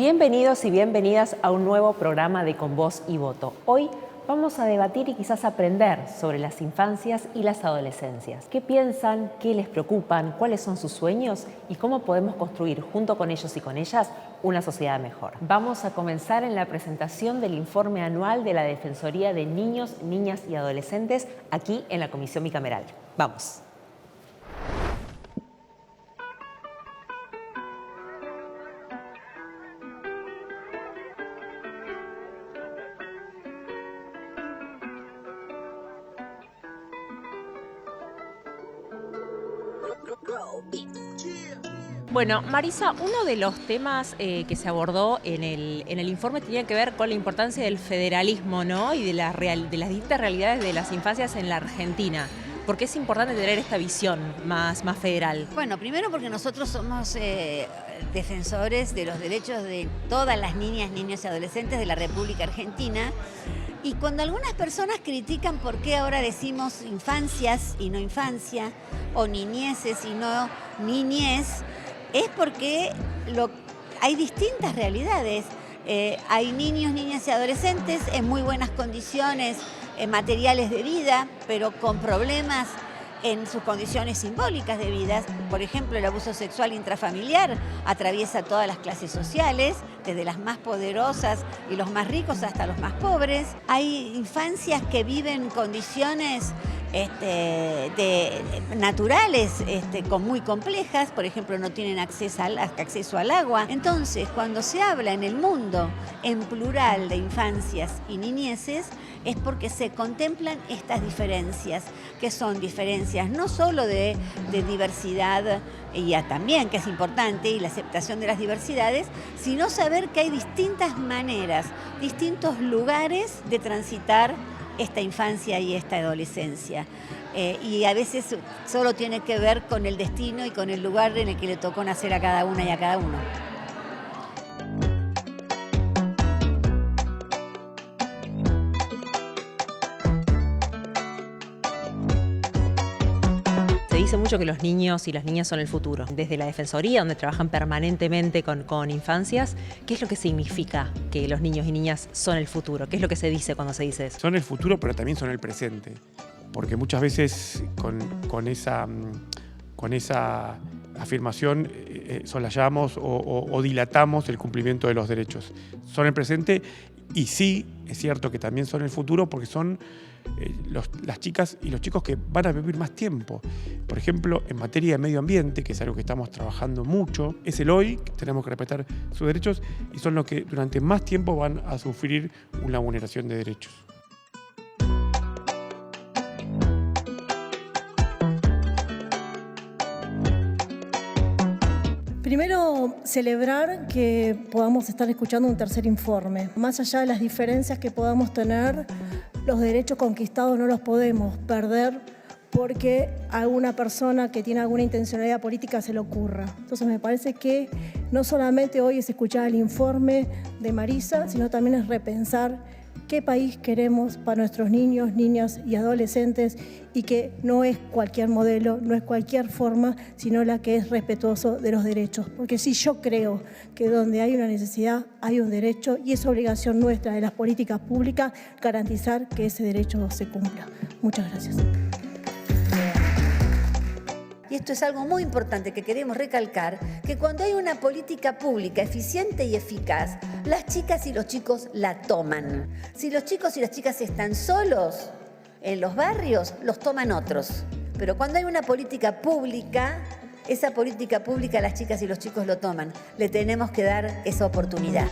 Bienvenidos y bienvenidas a un nuevo programa de Con Voz y Voto. Hoy vamos a debatir y quizás aprender sobre las infancias y las adolescencias. ¿Qué piensan? ¿Qué les preocupan? ¿Cuáles son sus sueños? ¿Y cómo podemos construir junto con ellos y con ellas una sociedad mejor? Vamos a comenzar en la presentación del informe anual de la Defensoría de Niños, Niñas y Adolescentes aquí en la Comisión Bicameral. Vamos. Bueno, Marisa, uno de los temas que se abordó en el informe tenía que ver con la importancia del federalismo, ¿no? Y de las distintas realidades de las infancias en la Argentina. ¿Por qué es importante tener esta visión más federal? Bueno, primero porque nosotros somos defensores de los derechos de todas las niñas, niños y adolescentes de la República Argentina. Y cuando algunas personas critican por qué ahora decimos infancias y no infancia, o niñeces y no niñez, es porque hay distintas realidades. Hay niños, niñas y adolescentes en muy buenas condiciones materiales de vida, pero con problemas en sus condiciones simbólicas de vida. Por ejemplo, el abuso sexual intrafamiliar atraviesa todas las clases sociales, desde las más poderosas y los más ricos hasta los más pobres. Hay infancias que viven condiciones naturales muy complejas, por ejemplo, no tienen acceso al agua. Entonces, cuando se habla en el mundo en plural de infancias y niñeces, es porque se contemplan estas diferencias, que son diferencias no solo de diversidad, y también, que es importante, y la aceptación de las diversidades, sino saber que hay distintas maneras, distintos lugares de transitar esta infancia y esta adolescencia. Y a veces solo tiene que ver con el destino y con el lugar en el que le tocó nacer a cada una y a cada uno. Se dice mucho que los niños y las niñas son el futuro. Desde la Defensoría, donde trabajan permanentemente con infancias, ¿qué es lo que significa que los niños y niñas son el futuro? ¿Qué es lo que se dice cuando se dice eso? Son el futuro, pero también son el presente. Porque muchas veces con esa afirmación soslayamos o dilatamos el cumplimiento de los derechos. Son el presente y sí, es cierto que también son el futuro porque son las chicas y los chicos que van a vivir más tiempo. Por ejemplo, en materia de medio ambiente, que es algo que estamos trabajando mucho, es el hoy, que tenemos que respetar sus derechos y son los que durante más tiempo van a sufrir una vulneración de derechos. Primero, celebrar que podamos estar escuchando un tercer informe. Más allá de las diferencias que podamos tener, los derechos conquistados no los podemos perder porque a alguna persona que tiene alguna intencionalidad política se le ocurra. Entonces me parece que no solamente hoy es escuchar el informe de Marisa, sino también es repensar qué país queremos para nuestros niños, niñas y adolescentes y que no es cualquier modelo, no es cualquier forma, sino la que es respetuoso de los derechos. Porque sí, yo creo que donde hay una necesidad hay un derecho y es obligación nuestra de las políticas públicas garantizar que ese derecho se cumpla. Muchas gracias. Y esto es algo muy importante que queremos recalcar, que cuando hay una política pública eficiente y eficaz, las chicas y los chicos la toman. Si los chicos y las chicas están solos en los barrios, los toman otros. Pero cuando hay una política pública, esa política pública las chicas y los chicos lo toman. Le tenemos que dar esa oportunidad.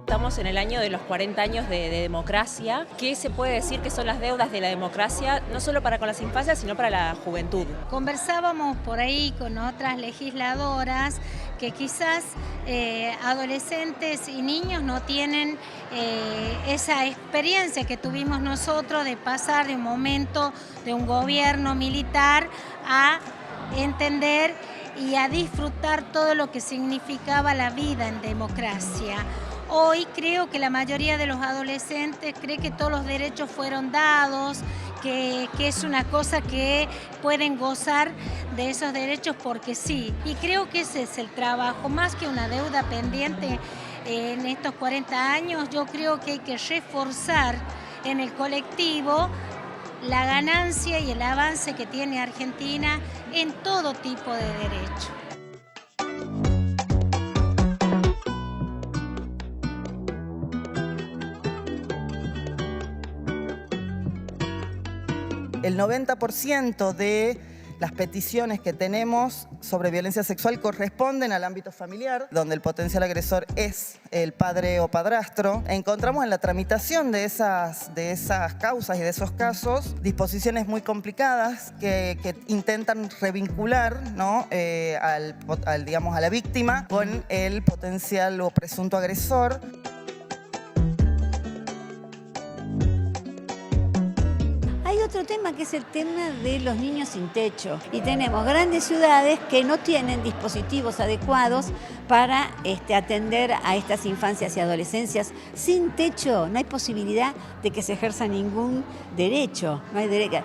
Estamos en el año de los 40 años de democracia. ¿Qué se puede decir que son las deudas de la democracia, no solo para con las infancias, sino para la juventud? Conversábamos por ahí con otras legisladoras que quizás adolescentes y niños no tienen esa experiencia que tuvimos nosotros de pasar de un momento de un gobierno militar a entender y a disfrutar todo lo que significaba la vida en democracia. Hoy creo que la mayoría de los adolescentes cree que todos los derechos fueron dados, que es una cosa que pueden gozar de esos derechos porque sí. Y creo que ese es el trabajo, más que una deuda pendiente en estos 40 años. Yo creo que hay que reforzar en el colectivo la ganancia y el avance que tiene Argentina en todo tipo de derechos. El 90% de las peticiones que tenemos sobre violencia sexual corresponden al ámbito familiar, donde el potencial agresor es el padre o padrastro. Encontramos en la tramitación de esas causas y de esos casos disposiciones muy complicadas que intentan revincular, ¿no? Digamos, a la víctima con el potencial o presunto agresor. Hay otro tema que es el tema de los niños sin techo. Y tenemos grandes ciudades que no tienen dispositivos adecuados para atender a estas infancias y adolescencias sin techo. No hay posibilidad de que se ejerza ningún derecho. No hay derecho.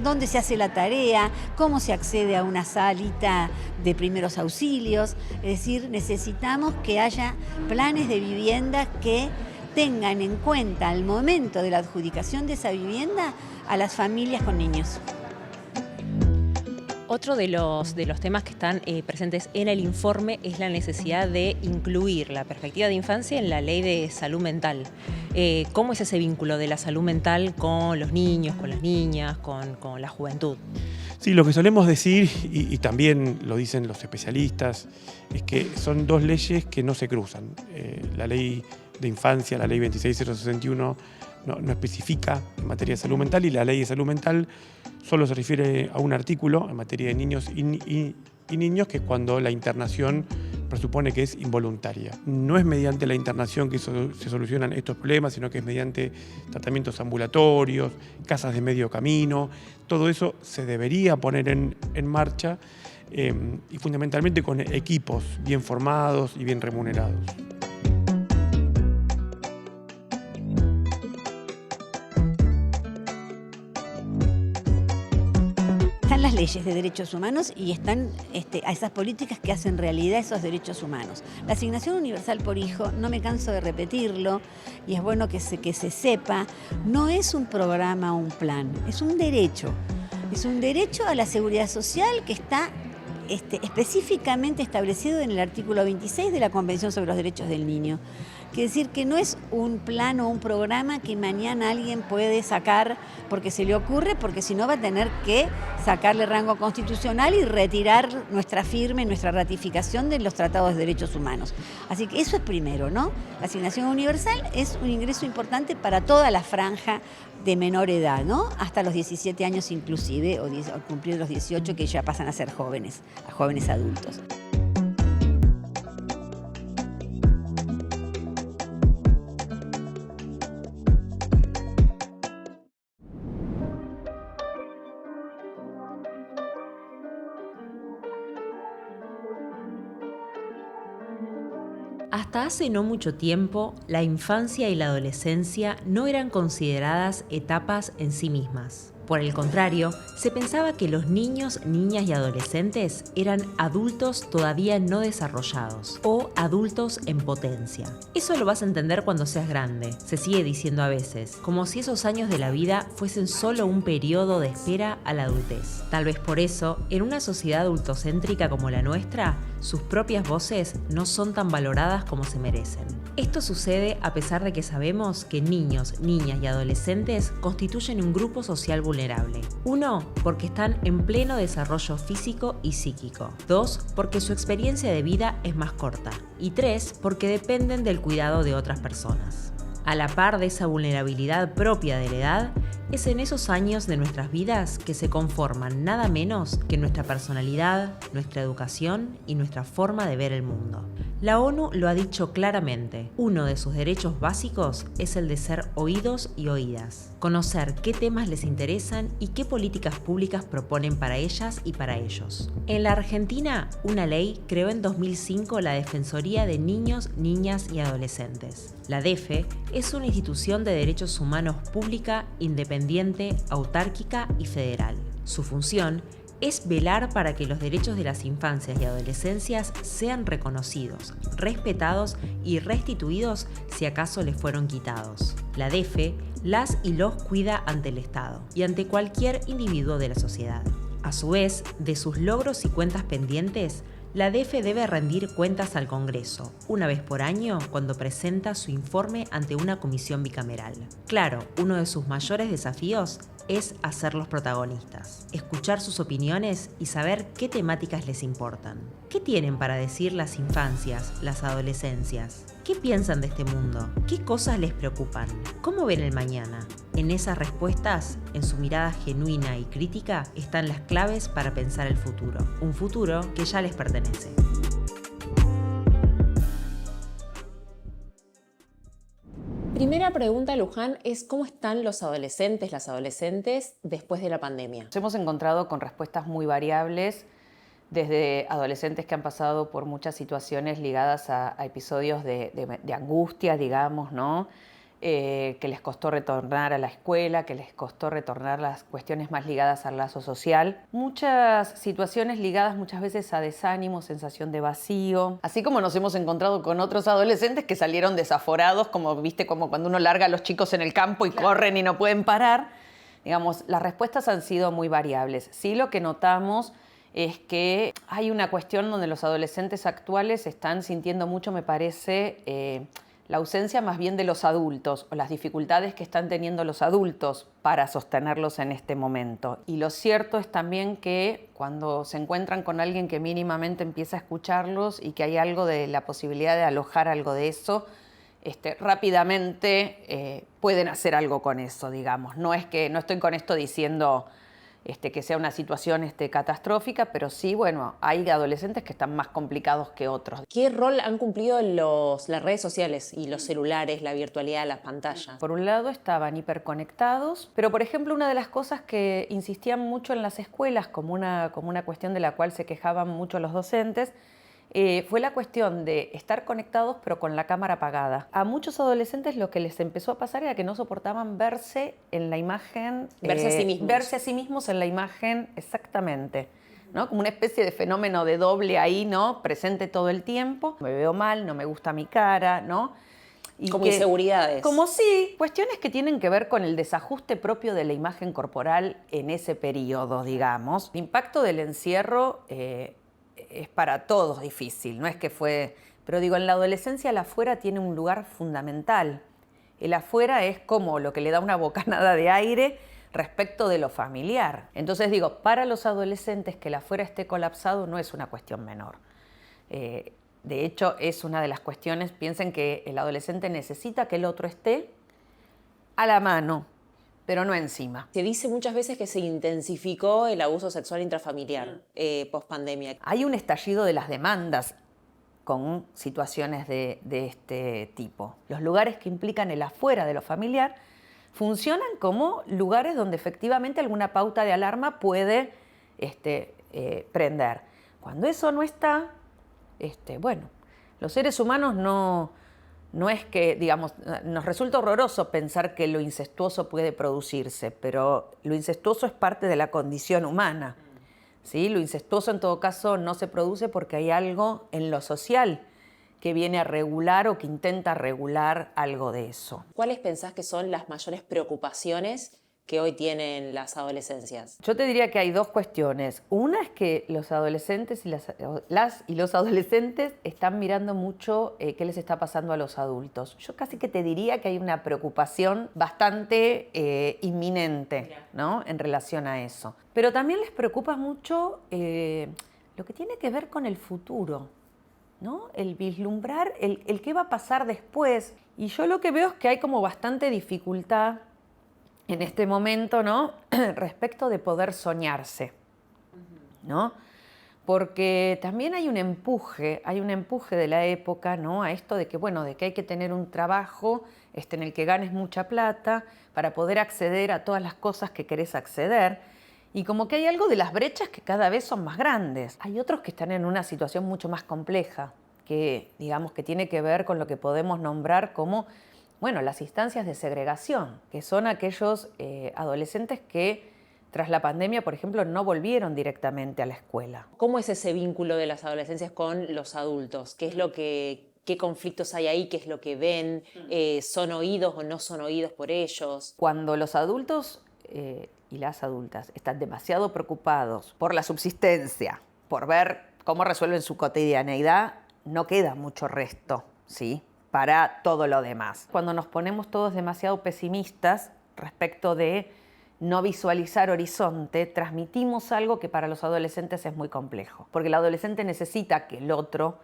¿Dónde se hace la tarea? ¿Cómo se accede a una salita de primeros auxilios? Es decir, necesitamos que haya planes de vivienda que tengan en cuenta al momento de la adjudicación de esa vivienda a las familias con niños. Otro de los temas que están presentes en el informe es la necesidad de incluir la perspectiva de infancia en la ley de salud mental. ¿Cómo es ese vínculo de la salud mental con los niños, con las niñas, con la juventud? Sí, lo que solemos decir, y también lo dicen los especialistas, es que son dos leyes que no se cruzan. La ley de infancia, la ley 26061, no especifica en materia de salud mental, y la ley de salud mental solo se refiere a un artículo en materia de niños y niños, que es cuando la internación presupone que es involuntaria. No es mediante la internación que se solucionan estos problemas, sino que es mediante tratamientos ambulatorios, casas de medio camino. Todo eso se debería poner en marcha y fundamentalmente con equipos bien formados y bien remunerados. Están las leyes de derechos humanos y están a esas políticas que hacen realidad esos derechos humanos. La asignación universal por hijo, no me canso de repetirlo, y es bueno que se sepa, no es un programa o un plan, es un derecho. Es un derecho a la seguridad social que está específicamente establecido en el artículo 26 de la Convención sobre los Derechos del Niño. Quiere decir que no es un plan o un programa que mañana alguien puede sacar porque se le ocurre, porque si no va a tener que sacarle rango constitucional y retirar nuestra firma y nuestra ratificación de los tratados de derechos humanos. Así que eso es primero, ¿no? La asignación universal es un ingreso importante para toda la franja de menor edad, ¿no? Hasta los 17 años inclusive, o cumplir los 18, que ya pasan a ser jóvenes adultos. Hasta hace no mucho tiempo, la infancia y la adolescencia no eran consideradas etapas en sí mismas. Por el contrario, se pensaba que los niños, niñas y adolescentes eran adultos todavía no desarrollados o adultos en potencia. Eso lo vas a entender cuando seas grande, se sigue diciendo a veces, como si esos años de la vida fuesen solo un periodo de espera a la adultez. Tal vez por eso, en una sociedad adultocéntrica como la nuestra, sus propias voces no son tan valoradas como se merecen. Esto sucede a pesar de que sabemos que niños, niñas y adolescentes constituyen un grupo social vulnerable. 1, porque están en pleno desarrollo físico y psíquico. 2, porque su experiencia de vida es más corta. Y 3, porque dependen del cuidado de otras personas. A la par de esa vulnerabilidad propia de la edad, es en esos años de nuestras vidas que se conforman nada menos que nuestra personalidad, nuestra educación y nuestra forma de ver el mundo. La ONU lo ha dicho claramente, uno de sus derechos básicos es el de ser oídos y oídas, conocer qué temas les interesan y qué políticas públicas proponen para ellas y para ellos. En la Argentina, una ley creó en 2005 la Defensoría de Niños, Niñas y Adolescentes. La DEFE es una institución de derechos humanos pública, independiente, autárquica y federal. Su función es velar para que los derechos de las infancias y adolescencias sean reconocidos, respetados y restituidos si acaso les fueron quitados. La DEFE las y los cuida ante el Estado y ante cualquier individuo de la sociedad. A su vez, de sus logros y cuentas pendientes, la DEFE debe rendir cuentas al Congreso, una vez por año cuando presenta su informe ante una comisión bicameral. Claro, uno de sus mayores desafíos es hacerlos protagonistas, escuchar sus opiniones y saber qué temáticas les importan. ¿Qué tienen para decir las infancias, las adolescencias? ¿Qué piensan de este mundo? ¿Qué cosas les preocupan? ¿Cómo ven el mañana? En esas respuestas, en su mirada genuina y crítica, están las claves para pensar el futuro. Un futuro que ya les pertenece. Primera pregunta, Luján, es ¿cómo están los adolescentes, las adolescentes después de la pandemia? Nos hemos encontrado con respuestas muy variables, desde adolescentes que han pasado por muchas situaciones ligadas a episodios de angustia, digamos, ¿no? Que les costó retornar a la escuela, que les costó retornar las cuestiones más ligadas al lazo social. Muchas situaciones ligadas muchas veces a desánimo, sensación de vacío. Así como nos hemos encontrado con otros adolescentes que salieron desaforados, como viste, como cuando uno larga a los chicos en el campo y corren y no pueden parar. Digamos, las respuestas han sido muy variables. Sí, lo que notamos es que hay una cuestión donde los adolescentes actuales están sintiendo mucho, me parece, la ausencia más bien de los adultos o las dificultades que están teniendo los adultos para sostenerlos en este momento. Y lo cierto es también que cuando se encuentran con alguien que mínimamente empieza a escucharlos y que hay algo de la posibilidad de alojar algo de eso, rápidamente pueden hacer algo con eso, digamos. No estoy con esto diciendo que sea una situación catastrófica, pero sí, bueno, hay adolescentes que están más complicados que otros. ¿Qué rol han cumplido las redes sociales y los celulares, la virtualidad, las pantallas? Por un lado estaban hiperconectados, pero por ejemplo una de las cosas que insistían mucho en las escuelas como una cuestión de la cual se quejaban mucho los docentes, fue la cuestión de estar conectados pero con la cámara apagada. A muchos adolescentes lo que les empezó a pasar era que no soportaban verse en la imagen. Verse a sí mismos. Verse a sí mismos en la imagen, exactamente, ¿no? Como una especie de fenómeno de doble ahí, ¿no? Presente todo el tiempo. Me veo mal, no me gusta mi cara, ¿no? Y como inseguridades. Como sí, cuestiones que tienen que ver con el desajuste propio de la imagen corporal en ese periodo, digamos. El impacto del encierro es para todos difícil, no es que fue... Pero digo, en la adolescencia el afuera tiene un lugar fundamental. El afuera es como lo que le da una bocanada de aire respecto de lo familiar. Entonces digo, para los adolescentes que el afuera esté colapsado no es una cuestión menor. De hecho, es una de las cuestiones, piensen que el adolescente necesita que el otro esté a la mano, pero no encima. Se dice muchas veces que se intensificó el abuso sexual intrafamiliar post-pandemia. Hay un estallido de las demandas con situaciones de este tipo. Los lugares que implican el afuera de lo familiar funcionan como lugares donde efectivamente alguna pauta de alarma puede prender. Cuando eso no está, bueno, los seres humanos no es que, digamos, nos resulta horroroso pensar que lo incestuoso puede producirse, pero lo incestuoso es parte de la condición humana, ¿sí? Lo incestuoso en todo caso no se produce porque hay algo en lo social que viene a regular o que intenta regular algo de eso. ¿Cuáles pensás que son las mayores preocupaciones que hoy tienen las adolescencias? Yo te diría que hay dos cuestiones. Una es que los adolescentes y los adolescentes están mirando mucho qué les está pasando a los adultos. Yo casi que te diría que hay una preocupación bastante inminente, ¿no? En relación a eso. Pero también les preocupa mucho lo que tiene que ver con el futuro, ¿no? El vislumbrar el qué va a pasar después. Y yo lo que veo es que hay como bastante dificultad en este momento, ¿no? Respecto de poder soñarse, ¿no? porque también hay un empuje de la época, ¿no? A esto de que, bueno, de que hay que tener un trabajo en el que ganes mucha plata para poder acceder a todas las cosas que querés acceder. Y como que hay algo de las brechas que cada vez son más grandes. Hay otros que están en una situación mucho más compleja, que digamos que tiene que ver con lo que podemos nombrar como, bueno, las instancias de segregación, que son aquellos adolescentes que tras la pandemia, por ejemplo, no volvieron directamente a la escuela. ¿Cómo es ese vínculo de las adolescencias con los adultos? ¿Qué conflictos hay ahí? ¿Qué es lo que ven? ¿Son oídos o no son oídos por ellos? Cuando los adultos y las adultas están demasiado preocupados por la subsistencia, por ver cómo resuelven su cotidianeidad, no queda mucho resto, ¿sí?, para todo lo demás. Cuando nos ponemos todos demasiado pesimistas respecto de no visualizar horizonte, transmitimos algo que para los adolescentes es muy complejo. Porque el adolescente necesita que el otro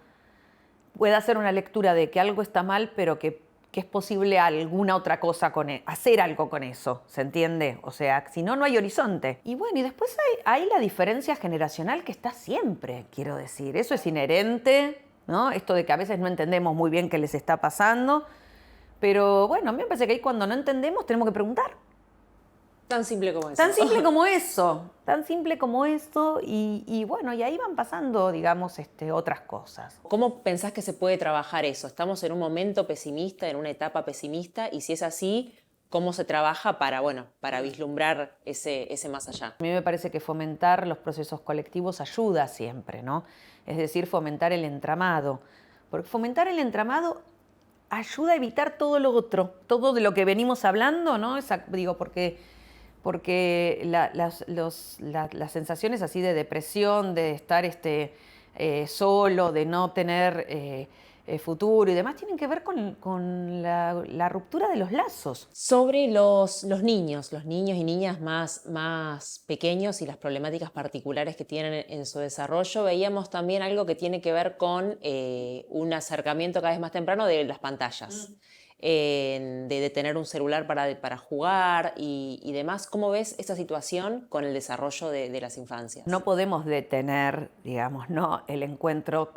pueda hacer una lectura de que algo está mal, pero que es posible alguna otra cosa hacer algo con eso, ¿se entiende? O sea, si no, no hay horizonte. Y bueno, y después hay la diferencia generacional que está siempre, quiero decir. Eso es inherente, ¿no? Esto de que a veces no entendemos muy bien qué les está pasando. Pero bueno, a mí me parece que ahí cuando no entendemos tenemos que preguntar. Tan simple como eso. Tan simple como eso, tan simple como eso, y bueno, y ahí van pasando, digamos, otras cosas. ¿Cómo pensás que se puede trabajar eso? ¿Estamos en un momento pesimista, en una etapa pesimista? Y si es así, ¿cómo se trabaja para vislumbrar ese más allá? A mí me parece que fomentar los procesos colectivos ayuda siempre, ¿no? Es decir, fomentar el entramado. Porque fomentar el entramado ayuda a evitar todo lo otro, todo de lo que venimos hablando, ¿no? Porque las sensaciones así de depresión, de estar solo, de no tener futuro y demás, tienen que ver con la ruptura de los lazos. Sobre los niños y niñas más pequeños y las problemáticas particulares que tienen en su desarrollo, veíamos también algo que tiene que ver con un acercamiento cada vez más temprano de las pantallas. De tener un celular para jugar y demás. ¿Cómo ves esta situación con el desarrollo de las infancias? No podemos detener, digamos, ¿no?, el encuentro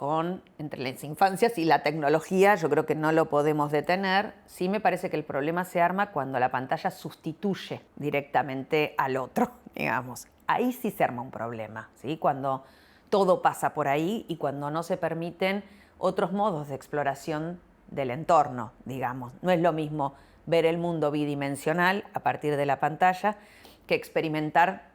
entre las infancias y la tecnología. Yo creo que no lo podemos detener. Sí me parece que el problema se arma cuando la pantalla sustituye directamente al otro, digamos. Ahí sí se arma un problema, ¿sí? Cuando todo pasa por ahí y cuando no se permiten otros modos de exploración del entorno, digamos. No es lo mismo ver el mundo bidimensional a partir de la pantalla que experimentar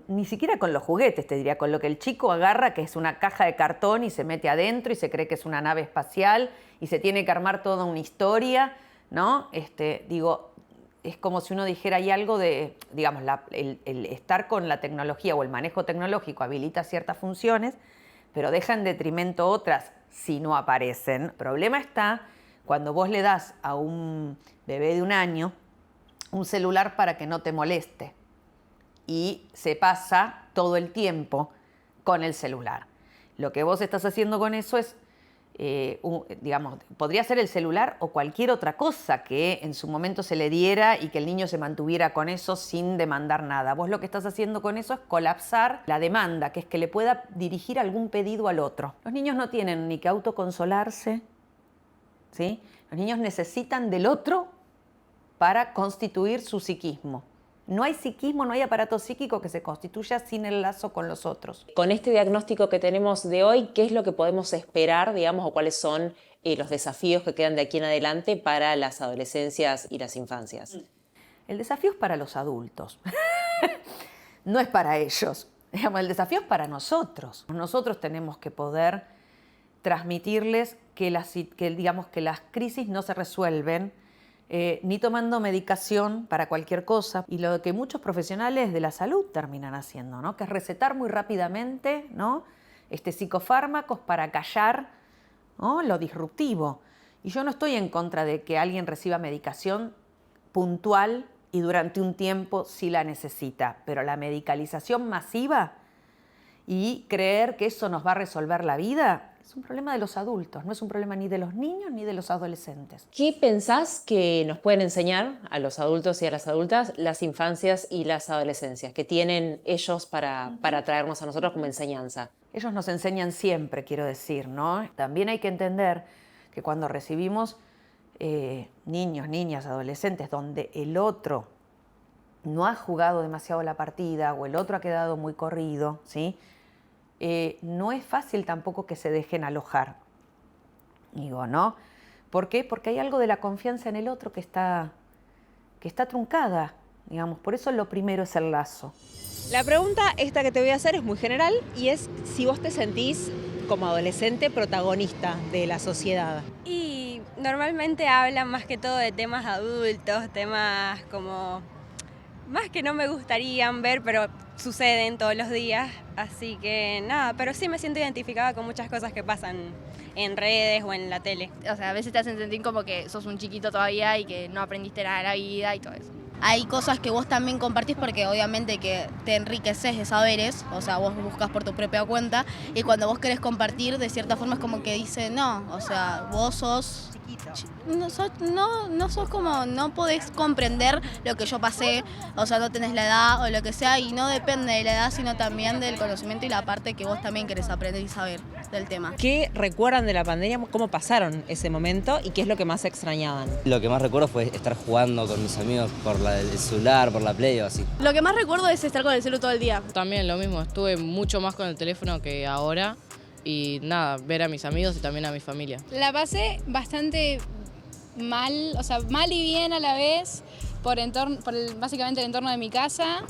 ni siquiera con los juguetes, te diría, con lo que el chico agarra, que es una caja de cartón y se mete adentro y se cree que es una nave espacial y se tiene que armar toda una historia, ¿no? Digo, es como si uno dijera, hay algo de, digamos, el estar con la tecnología o el manejo tecnológico habilita ciertas funciones, pero deja en detrimento otras si no aparecen. El problema está cuando vos le das a un bebé de 1 año un celular para que no te moleste y se pasa todo el tiempo con el celular. Lo que vos estás haciendo con eso es, digamos, podría ser el celular o cualquier otra cosa que en su momento se le diera y que el niño se mantuviera con eso sin demandar nada. Vos lo que estás haciendo con eso es colapsar la demanda, que es que le pueda dirigir algún pedido al otro. Los niños no tienen ni que autoconsolarse, ¿sí? Los niños necesitan del otro para constituir su psiquismo. No hay psiquismo, no hay aparato psíquico que se constituya sin el lazo con los otros. Con este diagnóstico que tenemos de hoy, ¿qué es lo que podemos esperar, digamos, o cuáles son los desafíos que quedan de aquí en adelante para las adolescencias y las infancias? El desafío es para los adultos, no es para ellos. Digamos, el desafío es para nosotros. Nosotros tenemos que poder transmitirles que las crisis no se resuelven ni tomando medicación para cualquier cosa, y lo que muchos profesionales de la salud terminan haciendo, ¿no?, que es recetar muy rápidamente, ¿no?, psicofármacos para callar, ¿no?, lo disruptivo. Y yo no estoy en contra de que alguien reciba medicación puntual y durante un tiempo si la necesita, pero la medicalización masiva y creer que eso nos va a resolver la vida Es un problema de los adultos, no es un problema ni de los niños ni de los adolescentes. ¿Qué pensás que nos pueden enseñar a los adultos y a las adultas las infancias y las adolescencias que tienen ellos para traernos a nosotros como enseñanza? Ellos nos enseñan siempre, quiero decir, ¿no? También hay que entender que cuando recibimos niños, niñas, adolescentes, donde el otro no ha jugado demasiado la partida o el otro ha quedado muy corrido, ¿sí? No es fácil tampoco que se dejen alojar. Digo, ¿no? ¿Por qué? Porque hay algo de la confianza en el otro que está truncada, digamos. Por eso lo primero es el lazo. La pregunta esta que te voy a hacer es muy general y es si vos te sentís como adolescente protagonista de la sociedad. Y normalmente hablan más que todo de temas adultos, temas como más que no me gustarían ver, pero suceden todos los días, así que nada, pero sí me siento identificada con muchas cosas que pasan en redes o en la tele. O sea, a veces te hacen sentir como que sos un chiquito todavía y que no aprendiste nada de la vida y todo eso. Hay cosas que vos también compartís porque obviamente que te enriqueces de saberes, o sea, vos buscas por tu propia cuenta y cuando vos querés compartir, de cierta forma es como que dice, no, o sea, vos sos... No sos como, no podés comprender lo que yo pasé, o sea, no tenés la edad o lo que sea, y no depende de la edad, sino también del conocimiento y la parte que vos también querés aprender y saber del tema. ¿Qué recuerdan de la pandemia? ¿Cómo pasaron ese momento y qué es lo que más extrañaban? Lo que más recuerdo fue estar jugando con mis amigos por el celular, por la Play o así. Lo que más recuerdo es estar con el celular todo el día. También lo mismo, estuve mucho más con el teléfono que ahora y nada, ver a mis amigos y también a mi familia. La pasé bastante mal, o sea, mal y bien a la vez, básicamente el entorno de mi casa,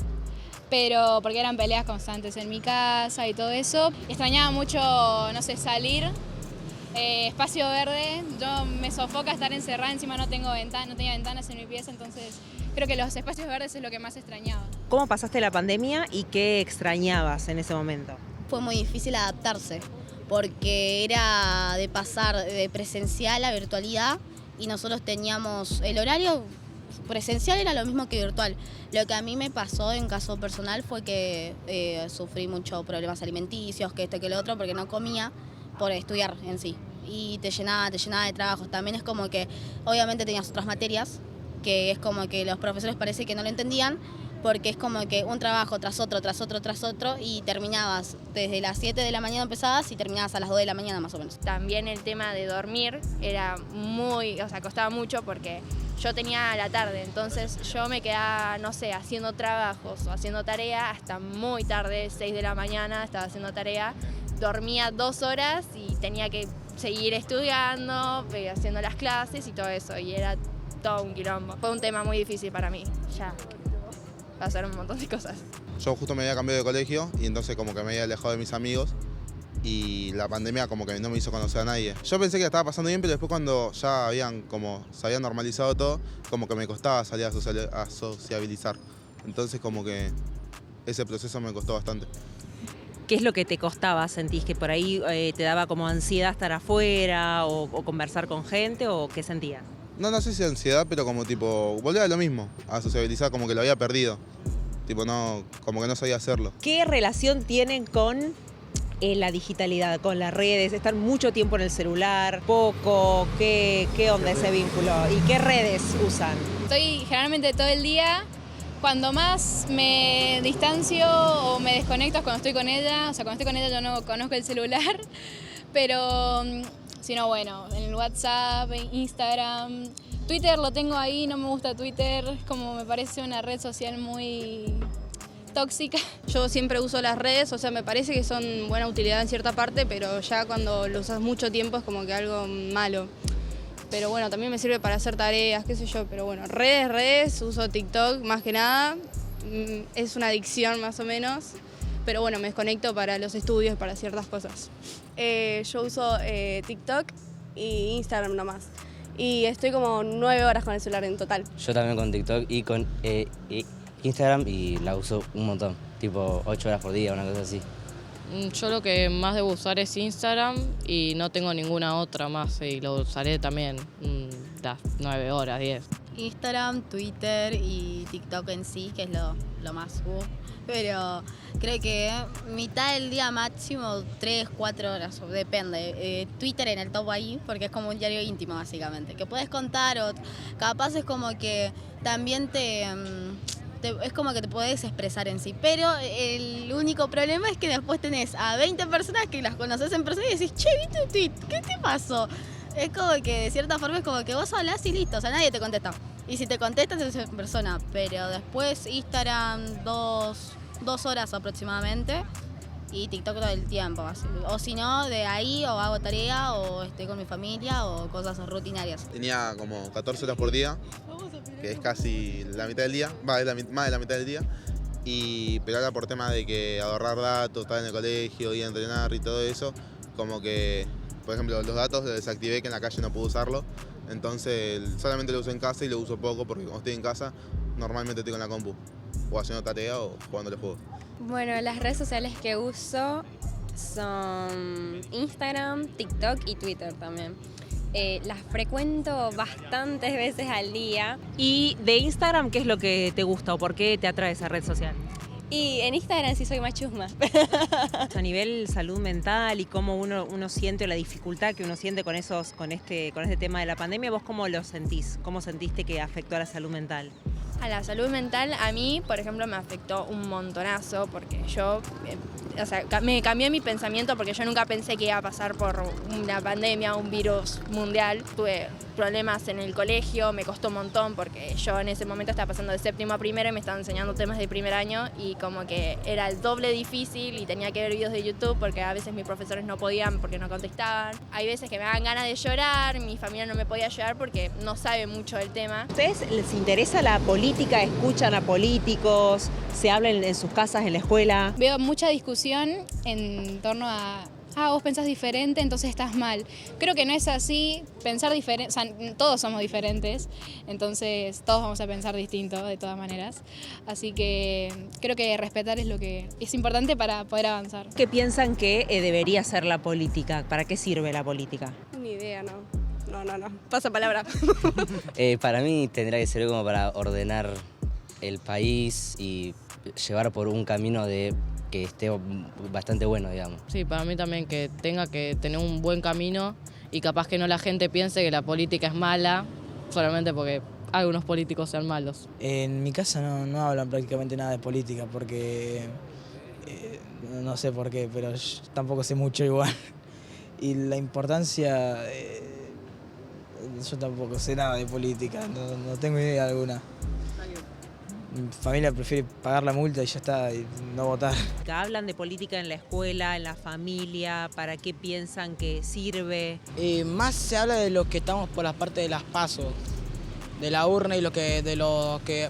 pero porque eran peleas constantes en mi casa y todo eso. Extrañaba mucho, no sé, salir, espacio verde. Yo me sofoca estar encerrada, encima no tenía ventanas en mi pieza, entonces creo que los espacios verdes es lo que más extrañaba. ¿Cómo pasaste la pandemia y qué extrañabas en ese momento? Fue muy difícil adaptarse porque era de pasar de presencial a virtualidad y nosotros teníamos el horario presencial era lo mismo que virtual. Lo que a mí me pasó en caso personal fue que sufrí muchos problemas alimenticios, que esto, que lo otro, porque no comía por estudiar en sí. Y te llenaba de trabajos. También es como que, obviamente tenías otras materias, que es como que los profesores parece que no lo entendían, porque es como que un trabajo tras otro, y terminabas desde las 7 de la mañana empezabas y terminabas a las 2 de la mañana más o menos. También el tema de dormir era costaba mucho porque yo tenía la tarde, entonces yo me quedaba, no sé, haciendo trabajos o haciendo tarea hasta muy tarde, 6 de la mañana estaba haciendo tarea, dormía 2 horas y tenía que seguir estudiando, haciendo las clases y todo eso, y era todo un quilombo. Fue un tema muy difícil para mí, ya hacer un montón de cosas. Yo justo me había cambiado de colegio y entonces como que me había alejado de mis amigos y la pandemia como que no me hizo conocer a nadie. Yo pensé que la estaba pasando bien, pero después cuando ya se había normalizado todo, como que me costaba salir a sociabilizar. Entonces como que ese proceso me costó bastante. ¿Qué es lo que te costaba? ¿Sentís que por ahí te daba como ansiedad estar afuera o conversar con gente o qué sentías? No sé si ansiedad, pero como tipo, volver a lo mismo, a sociabilizar, como que lo había perdido. Tipo, como que no sabía hacerlo. ¿Qué relación tienen con la digitalidad, con las redes? ¿Están mucho tiempo en el celular? ¿Poco? ¿Qué onda ese vínculo? ¿Y qué redes usan? Estoy generalmente todo el día. Cuando más me distancio o me desconecto es cuando estoy con ella. O sea, cuando estoy con ella yo no conozco el celular, pero sino bueno, en el WhatsApp, en Instagram. Twitter lo tengo ahí, no me gusta Twitter, como me parece una red social muy tóxica. Yo siempre uso las redes, o sea, me parece que son buena utilidad en cierta parte, pero ya cuando lo usas mucho tiempo es como que algo malo. Pero bueno, también me sirve para hacer tareas, qué sé yo, pero bueno, redes, uso TikTok más que nada, es una adicción más o menos, pero bueno, me desconecto para los estudios, para ciertas cosas. Yo uso TikTok y Instagram nomás, y estoy como 9 horas con el celular en total. Yo también con TikTok y con Instagram y la uso un montón, tipo 8 horas por día, una cosa así. Yo lo que más debo usar es Instagram y no tengo ninguna otra más y lo usaré también las 9 horas, 10. Instagram, Twitter y TikTok en sí, que es lo lo más. Pero creo que mitad del día máximo, 3, 4 horas, depende. Twitter en el top ahí, porque es como un diario íntimo básicamente, que puedes contar o capaz es como que también es como que te podés expresar en sí, pero el único problema es que después tenés a 20 personas que las conoces en persona y decís, che, ¿viste un tweet? ¿Qué te pasó? Es como que de cierta forma es como que vos hablás y listo, o sea, nadie te contesta. Y si te contestas es en persona, pero después Instagram 2 horas aproximadamente y TikTok todo el tiempo. Así. O si no, de ahí o hago tarea o estoy con mi familia o cosas rutinarias. Tenía como 14 horas por día, que es casi la mitad del día, más de la mitad del día. Pero ahora por tema de que ahorrar datos, estar en el colegio, ir a entrenar y todo eso, como que, por ejemplo, los datos los desactivé, que en la calle no puedo usarlo. Entonces solamente lo uso en casa y lo uso poco porque cuando estoy en casa normalmente estoy con la compu, o haciendo tarea o jugando al juego. Bueno, las redes sociales que uso son Instagram, TikTok y Twitter también. Las frecuento bastantes veces al día. ¿Y de Instagram qué es lo que te gusta o por qué te atrae esa red social? Y en Instagram sí soy más chusma. A nivel salud mental y cómo uno siente la dificultad que uno siente con este tema de la pandemia, ¿vos cómo lo sentís? ¿Cómo sentiste que afectó a la salud mental? A la salud mental, a mí, por ejemplo, me afectó un montonazo porque yo, me cambió mi pensamiento porque yo nunca pensé que iba a pasar por una pandemia, un virus mundial. Tuve problemas en el colegio, me costó un montón porque yo en ese momento estaba pasando de séptimo a primero y me estaban enseñando temas de primer año y como que era el doble difícil y tenía que ver videos de YouTube porque a veces mis profesores no podían porque no contestaban. Hay veces que me daban ganas de llorar, mi familia no me podía ayudar porque no sabe mucho del tema. ¿A ustedes les interesa la política? ¿Escuchan a políticos? ¿Se hablan en sus casas, en la escuela? Veo mucha discusión en torno a vos pensás diferente, entonces estás mal. Creo que no es así, pensar diferente, o sea, todos somos diferentes, entonces todos vamos a pensar distinto de todas maneras. Así que creo que respetar es lo que es importante para poder avanzar. ¿Qué piensan que debería ser la política? ¿Para qué sirve la política? Ni idea, no. Pasa palabra. Para mí tendrá que ser como para ordenar el país y llevar por un camino que esté bastante bueno, digamos. Sí, para mí también que tenga que tener un buen camino y capaz que no la gente piense que la política es mala solamente porque algunos políticos sean malos. En mi casa no hablan prácticamente nada de política porque no sé por qué, pero yo tampoco sé mucho igual. Y la importancia, yo tampoco sé nada de política, no tengo idea alguna. Mi familia prefiere pagar la multa y ya está, y no votar. ¿Hablan de política en la escuela, en la familia? ¿Para qué piensan que sirve? Más se habla de lo que estamos por la parte de las PASO, de la urna y de lo que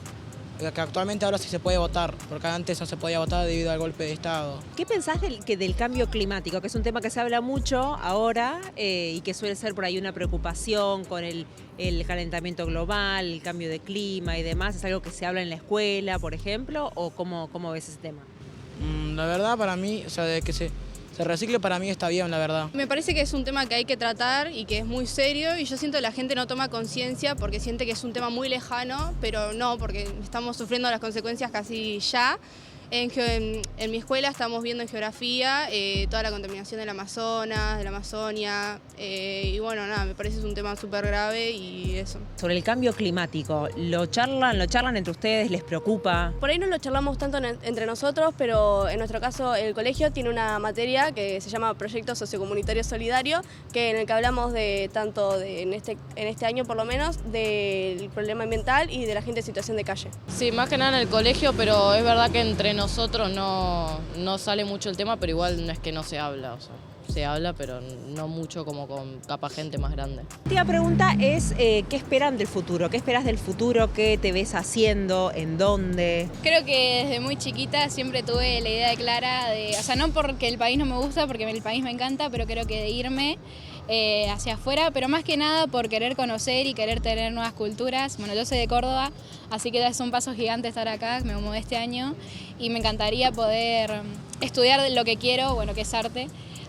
actualmente ahora sí se puede votar, porque antes no se podía votar debido al golpe de Estado. ¿Qué pensás del cambio climático? Que es un tema que se habla mucho ahora y que suele ser por ahí una preocupación con el calentamiento global, el cambio de clima y demás. ¿Es algo que se habla en la escuela, por ejemplo? ¿O cómo ves ese tema? La verdad, para mí, o sea, de que se recicle, para mí está bien, la verdad. Me parece que es un tema que hay que tratar y que es muy serio y yo siento que la gente no toma conciencia porque siente que es un tema muy lejano, pero no, porque estamos sufriendo las consecuencias casi ya. En mi escuela estamos viendo en geografía toda la contaminación del Amazonas, de la Amazonia y bueno, nada, me parece que es un tema súper grave y eso. Sobre el cambio climático, ¿lo charlan entre ustedes? ¿Les preocupa? Por ahí no lo charlamos tanto entre nosotros, pero en nuestro caso el colegio tiene una materia que se llama Proyecto Sociocomunitario Solidario, en el que hablamos en este año por lo menos del problema ambiental y de la gente en situación de calle. Sí, más que nada en el colegio, pero es verdad que entre nosotros no sale mucho el tema, pero igual no es que no se habla, o sea, se habla, pero no mucho como con capaz gente más grande. La última pregunta es, ¿qué esperan del futuro? ¿Qué esperas del futuro? ¿Qué te ves haciendo? ¿En dónde? Creo que desde muy chiquita siempre tuve la idea clara o sea, no porque el país no me gusta, porque el país me encanta, pero creo que de irme hacia afuera, pero más que nada por querer conocer y querer tener nuevas culturas. Bueno, yo soy de Córdoba, así que es un paso gigante estar acá, me mudé este año y me encantaría poder estudiar lo que quiero, bueno, que es arte,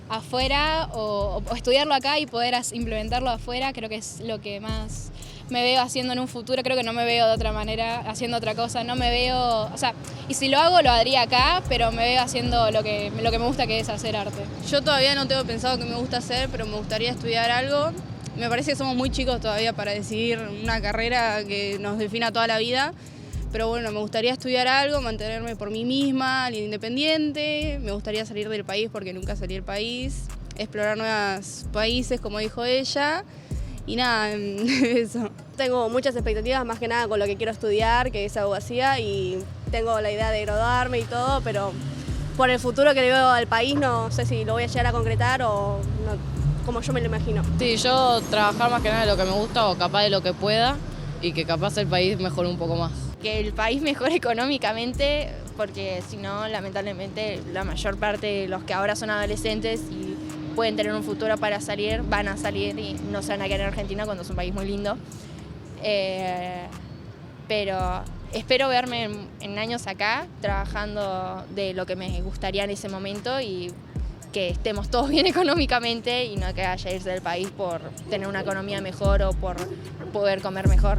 afuera o estudiarlo acá y poder implementarlo afuera. Creo que es lo que más me veo haciendo en un futuro, creo que no me veo de otra manera, haciendo otra cosa, no me veo, o sea, y si lo hago lo haría acá, pero me veo haciendo lo que me gusta, que es hacer arte. Yo todavía no tengo pensado qué me gusta hacer, pero me gustaría estudiar algo. Me parece que somos muy chicos todavía para decidir una carrera que nos defina toda la vida, pero bueno, me gustaría estudiar algo, mantenerme por mí misma, independiente, me gustaría salir del país porque nunca salí del país, explorar nuevos países, como dijo ella. Y nada, eso. Tengo muchas expectativas, más que nada con lo que quiero estudiar, que es abogacía, y tengo la idea de graduarme y todo, pero por el futuro que le veo al país no sé si lo voy a llegar a concretar o no, como yo me lo imagino. Sí, yo trabajar más que nada de lo que me gusta o capaz de lo que pueda y que capaz el país mejore un poco más. Que el país mejore económicamente, porque si no, lamentablemente, la mayor parte de los que ahora son adolescentes y pueden tener un futuro para salir, van a salir y no se van a quedar en Argentina cuando es un país muy lindo. Pero espero verme en años acá, trabajando de lo que me gustaría en ese momento y que estemos todos bien económicamente y no que haya irse del país por tener una economía mejor o por poder comer mejor.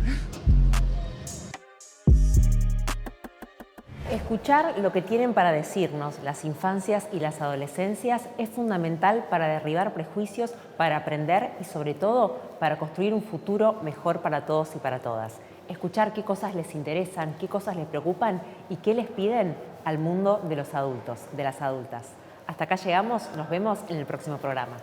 Escuchar lo que tienen para decirnos las infancias y las adolescencias es fundamental para derribar prejuicios, para aprender y sobre todo para construir un futuro mejor para todos y para todas. Escuchar qué cosas les interesan, qué cosas les preocupan y qué les piden al mundo de los adultos, de las adultas. Hasta acá llegamos, nos vemos en el próximo programa.